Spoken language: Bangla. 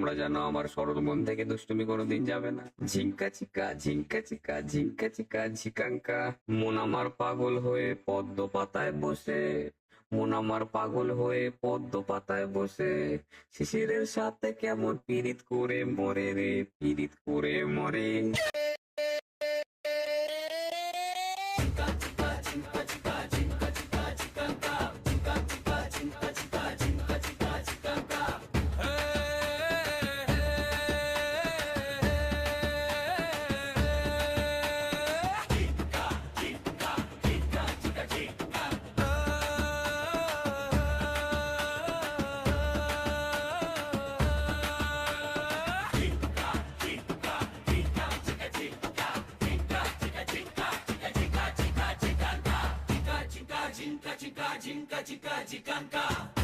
তোমরা জানো আমার সরল মন থেকে দুষ্টুমি কোনোদিন যাবে না। ঝিঙ্কা চিকা ঝিঙ্কা চিকা ঝিঙ্কা চিকা ঝিকাঙ্কা, মন আমার পাগল হয়ে পদ্ম পাতায় বসে, মন আমার পাগল হয়ে পদ্ম পাতায় বসে, শিশিরের সাথে কেমন পীড়িত করে মরে রে, পীড়িত করে মরে। Jinka, jinka, jinka, jinka, jinka, jinka.